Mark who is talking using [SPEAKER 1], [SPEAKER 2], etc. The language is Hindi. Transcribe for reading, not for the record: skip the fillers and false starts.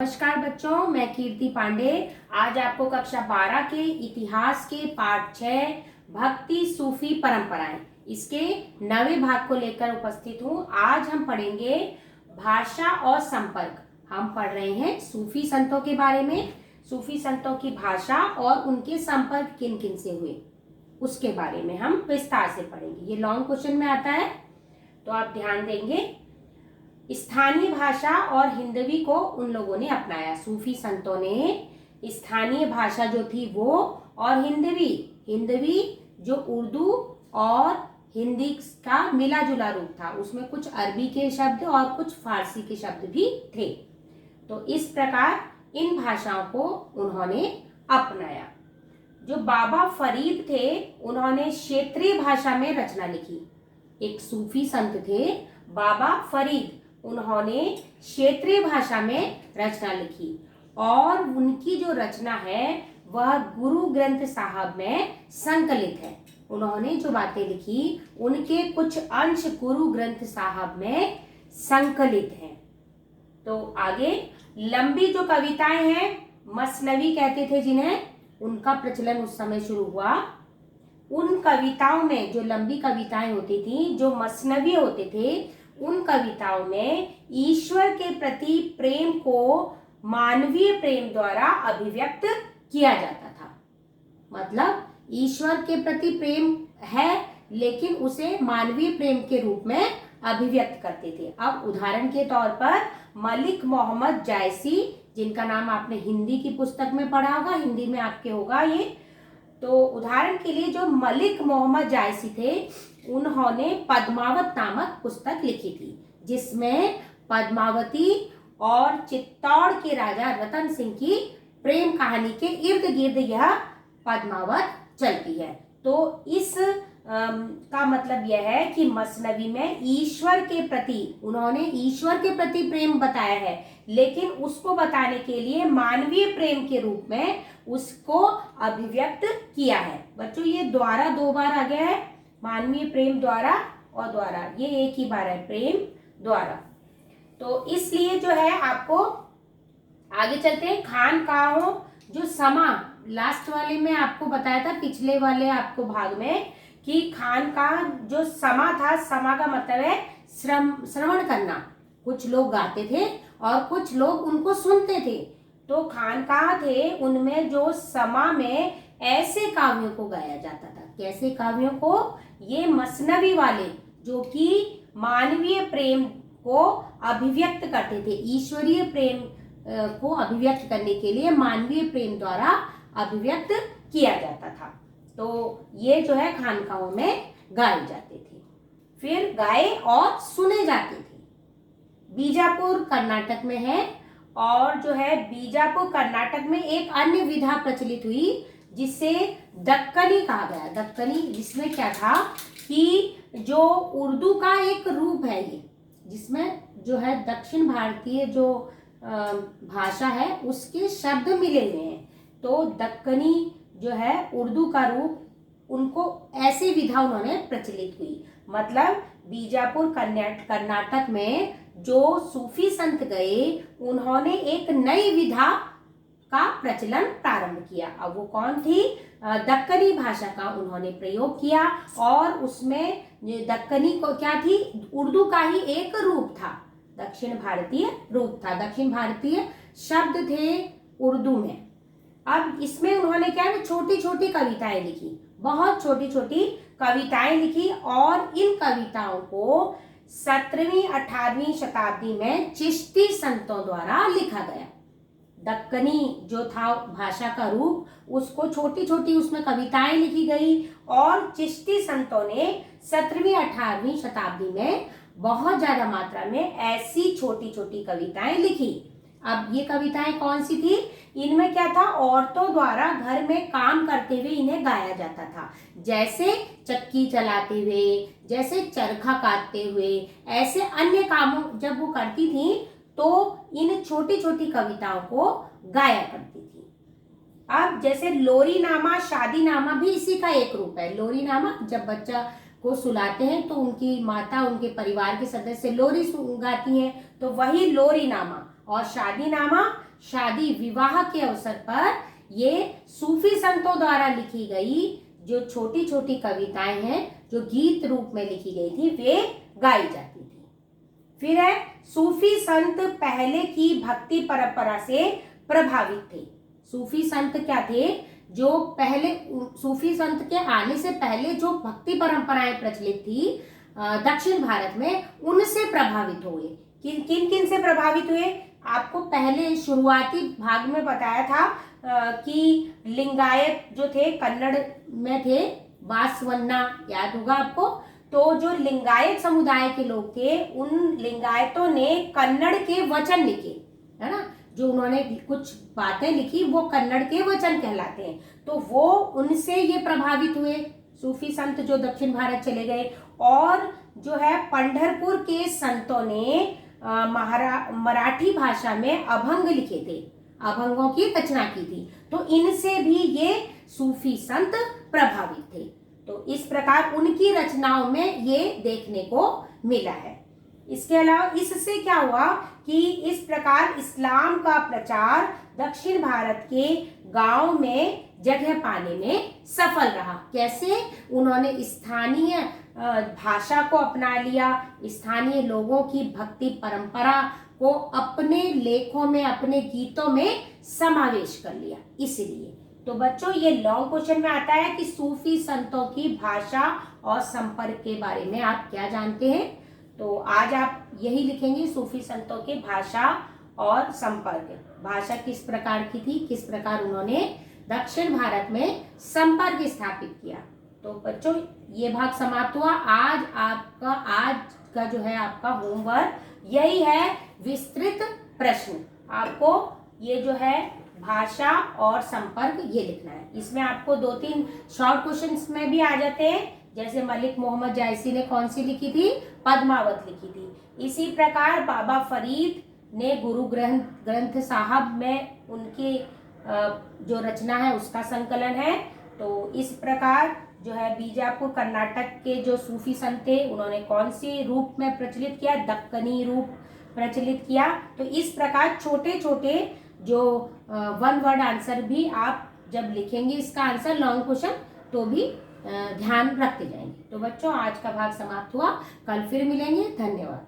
[SPEAKER 1] नमस्कार बच्चों, मैं कीर्ति पांडे आज आपको कक्षा 12 के इतिहास के पाठ 6 भक्ति सूफी परंपराएं इसके 9वें भाग को लेकर उपस्थित हूं। आज हम पढ़ेंगे भाषा और संपर्क। हम पढ़ रहे हैं सूफी संतों के बारे में, सूफी संतों की भाषा और उनके संपर्क किन किन से हुए उसके बारे में हम विस्तार से पढ़ेंगे। ये लॉन्ग क्वेश्चन में आता है तो आप ध्यान देंगे। स्थानीय भाषा और हिंदवी को उन लोगों ने अपनाया। सूफी संतों ने स्थानीय भाषा जो थी वो और हिंदवी जो उर्दू और हिंदी का मिला जुला रूप था, उसमें कुछ अरबी के शब्द और कुछ फारसी के शब्द भी थे। तो इस प्रकार इन भाषाओं को उन्होंने अपनाया। जो बाबा फरीद थे उन्होंने क्षेत्रीय भाषा में रचना लिखी। एक सूफी संत थे बाबा फरीद, उन्होंने क्षेत्रीय भाषा में रचना लिखी और उनकी जो रचना है वह गुरु ग्रंथ साहब में संकलित है। उन्होंने जो बातें लिखी उनके कुछ अंश गुरु ग्रंथ साहब में संकलित हैं। तो आगे लंबी जो कविताएं हैं, मसनवी कहते थे जिन्हें, उनका प्रचलन उस समय शुरू हुआ। उन कविताओं में जो लंबी कविताएं होती थी, जो मसनवी होते थे, उन कविताओं में ईश्वर के प्रति प्रेम को मानवीय प्रेम द्वारा अभिव्यक्त किया जाता था। मतलब ईश्वर के प्रति प्रेम है लेकिन उसे मानवीय प्रेम के रूप में अभिव्यक्त करते थे। अब उदाहरण के तौर पर मलिक मोहम्मद जायसी, जिनका नाम आपने हिंदी की पुस्तक में पढ़ा होगा, हिंदी में आपके होगा ये। तो उदाहरण के लिए जो मलिक मोहम्मद जायसी थे, उन्होंने पद्मावत नामक पुस्तक लिखी थी, जिसमें पद्मावती और चित्तौड़ के राजा रतन सिंह की प्रेम कहानी के इर्द गिर्द यह पद्मावत चलती है। तो इस का मतलब यह है कि मसनवी में ईश्वर के प्रति, उन्होंने ईश्वर के प्रति प्रेम बताया है, लेकिन उसको बताने के लिए मानवीय प्रेम के रूप में उसको अभिव्यक्त किया है। बच्चों ये द्वारा 2 बार आ गया है, मानवीय प्रेम द्वारा और द्वारा, ये एक ही बार है, प्रेम द्वारा। तो इसलिए जो है आपको आगे चलते हैं। खानकाहों जो समा, लास्ट वाले में आपको बताया था, पिछले वाले आपको भाग में, कि खानकाह जो समा था, समा का मतलब है श्रवण करना। कुछ लोग गाते थे और कुछ लोग उनको सुनते थे। तो खानकाह थे, उनमें जो समा में ऐसे काव्यों को गाया जाता था। कैसे काव्यों को? ये मसनवी वाले जो कि मानवीय प्रेम को अभिव्यक्त करते थे, ईश्वरीय प्रेम को अभिव्यक्त करने के लिए मानवीय प्रेम द्वारा अभिव्यक्त किया जाता था। तो ये जो है खानकाहों में गाए जाते थे, फिर गाए और सुने जाते थे। बीजापुर कर्नाटक में है, और जो है बीजापुर कर्नाटक में एक अन्य विधा प्रचलित हुई जिसे दक्कनी कहा गया। दक्कनी, जिसमें क्या था कि जो उर्दू का एक रूप है ये, जिसमें जो है दक्षिण भारतीय जो भाषा है उसके शब्द मिले हुए हैं। तो दक्कनी जो है उर्दू का रूप, उनको ऐसी विधा उन्होंने प्रचलित हुई। मतलब बीजापुर कर्नाटक में जो सूफी संत गए, उन्होंने एक नई विधा का प्रचलन प्रारंभ किया। अब वो कौन थी? दक्कनी भाषा का उन्होंने प्रयोग किया, और उसमें दक्कनी को क्या थी? उर्दू का ही एक रूप था, दक्षिण भारतीय रूप था, दक्षिण भारतीय शब्द थे उर्दू में। अब इसमें उन्होंने क्या है, छोटी छोटी कविताएं लिखी, बहुत छोटी छोटी कविताएं लिखी, और इन कविताओं को 17वीं 18वीं शताब्दी में चिश्ती संतों द्वारा लिखा गया। दक्कनी जो था भाषा का रूप, उसको छोटी छोटी उसमें कविताएं लिखी गई, और चिश्ती संतों ने 17वीं 18वीं शताब्दी में बहुत ज्यादा मात्रा में ऐसी छोटी छोटी कविताएं लिखी। अब ये कविताएं कौन सी थी? इनमें क्या था, औरतों द्वारा घर में काम करते हुए इन्हें गाया जाता था। जैसे चक्की चलाते हुए, जैसे चरखा काटते हुए, ऐसे अन्य कामों जब वो करती थी तो इन छोटी छोटी कविताओं को गाया करती थी। अब जैसे लोरी नामा, शादी नामा भी इसी का एक रूप है। लोरी नामा, जब बच्चा को सुलाते हैं तो उनकी माता, उनके परिवार के सदस्य लोरी गाती हैं, तो वही लोरी नामा। और शादी नामा शादी विवाह के अवसर पर ये सूफी संतों द्वारा लिखी गई जो छोटी छोटी कविताएं हैं, जो गीत रूप में लिखी गई थी, वे गाई जाती थी। फिर है सूफी संत पहले की भक्ति परंपरा से प्रभावित थे। सूफी संत क्या थे? जो पहले सूफी संत के आने से पहले जो भक्ति परंपराएं प्रचलित थी दक्षिण भारत में, उनसे प्रभावित हुए। किन किन किन से प्रभावित हुए? आपको पहले शुरुआती भाग में बताया था कि लिंगायत जो थे कन्नड़ में थे, बासवन्ना याद होगा आपको। तो जो लिंगायत समुदाय के लोग थे, उन लिंगायतों ने कन्नड़ के वचन लिखे, है ना। जो उन्होंने कुछ बातें लिखी वो कन्नड़ के वचन कहलाते हैं। तो वो उनसे ये प्रभावित हुए सूफी संत जो दक्षिण भारत चले गए। और जो है पंढरपुर के संतों ने मराठी भाषा में अभंग लिखे थे, अभंगों की रचना की थी। तो इनसे भी ये सूफी संत प्रभावित थे। तो इस प्रकार उनकी रचनाओं में ये देखने को मिला है। इसके अलावा इससे क्या हुआ कि इस प्रकार इस्लाम का प्रचार दक्षिण भारत के गांव में जगह पाने में सफल रहा। कैसे? उन्होंने स्थानीय भाषा को अपना लिया, स्थानीय लोगों की भक्ति परंपरा को अपने लेखों में, अपने गीतों में समावेश कर लिया। इसलिए तो बच्चों ये लॉन्ग क्वेश्चन में आता है कि सूफी संतों की भाषा और संपर्क के बारे में आप क्या जानते हैं। तो आज आप यही लिखेंगे, सूफी संतों की भाषा और संपर्क। भाषा किस प्रकार की थी, किस प्रकार उन्होंने दक्षिण भारत में संपर्क स्थापित किया। तो बच्चों ये भाग समाप्त हुआ। आज का जो है आपका होमवर्क यही है, विस्तृत प्रश्न। आपको ये जो है भाषा और संपर्क ये लिखना है। इसमें आपको 2-3 शॉर्ट क्वेश्चंस में भी आ जाते हैं, जैसे मलिक मोहम्मद जायसी ने कौन सी लिखी थी? पद्मावत लिखी थी। इसी प्रकार बाबा फरीद ने गुरु ग्रंथ साहब में उनकी जो रचना है उसका संकलन है। तो इस प्रकार जो है बीजापुर कर्नाटक के जो सूफी संत थे उन्होंने कौन सी रूप में प्रचलित किया? दक्कनी रूप प्रचलित किया। तो इस प्रकार छोटे छोटे जो 1 वर्ड आंसर भी आप जब लिखेंगे इसका आंसर लॉन्ग क्वेश्चन, तो भी ध्यान रखते जाएंगे। तो बच्चों आज का भाग समाप्त हुआ, कल फिर मिलेंगे। धन्यवाद।